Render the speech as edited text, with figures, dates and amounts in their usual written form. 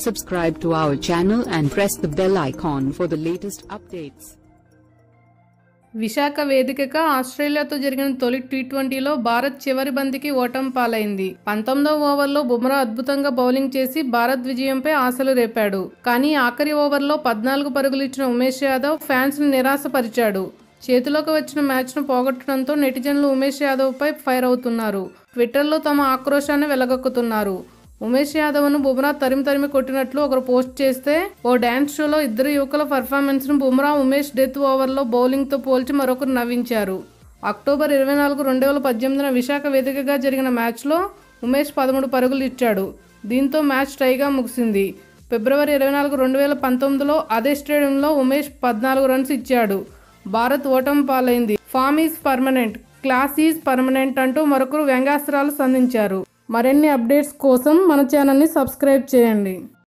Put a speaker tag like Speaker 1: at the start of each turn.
Speaker 1: Subscribe to our channel and press the bell icon for the latest updates.
Speaker 2: Visakha వేదికగా ఆస్ట్రేలియాతో జరిగిన తొలి టీ20లో భారత్ చివరి బంతికి ఓటమి పాలైంది. 19వ ఓవర్లో బుమ్రా అద్భుతంగా బౌలింగ్ చేసి భారత్ విజయంపై ఆశలు రేపాడు. కానీ ఆఖరి ఓవర్లో 14 పరుగులు ఇచ్చిన ఉమేష్ యాదవ్ ఫ్యాన్స్ ను నిరాశపరిచాడు. చేతిలోకి వచ్చిన మ్యాచ్ను పోగొట్టడంతో నెటిజన్లు ఉమేష్ యాదవ్ పై ఫైర్ అవుతున్నారు. ట్విట్టర్లో తమ ఆక్రోశాన్ని వెలగక్కుతున్నారు. ఉమేష్ యాదవ్ను బుమ్రా తరిమి కొట్టినట్లు ఒకరు పోస్ట్ చేస్తే, ఓ డ్యాన్స్ షోలో ఇద్దరు యువకుల పర్ఫార్మెన్స్ ను బుమ్రా ఉమేష్ డెత్ ఓవర్లో బౌలింగ్ తో పోల్చి మరొకరు నవ్వించారు. అక్టోబర్ 24, 2018 విశాఖ వేదికగా జరిగిన మ్యాచ్లో ఉమేష్ 13 పరుగులు ఇచ్చాడు. దీంతో మ్యాచ్ టైగా ముగిసింది. ఫిబ్రవరి 24, 2019లో అదే స్టేడియంలో ఉమేష్ 14 రన్స్ ఇచ్చాడు. భారత్ ఓటమి పాలైంది. Form is permanent, class is permanent అంటూ మరొకరు వ్యంగ్యాస్త్రాలు సంధించారు. మరిన్ని అప్డేట్స్ కోసం మన ఛానల్ని సబ్స్క్రైబ్ చేయండి.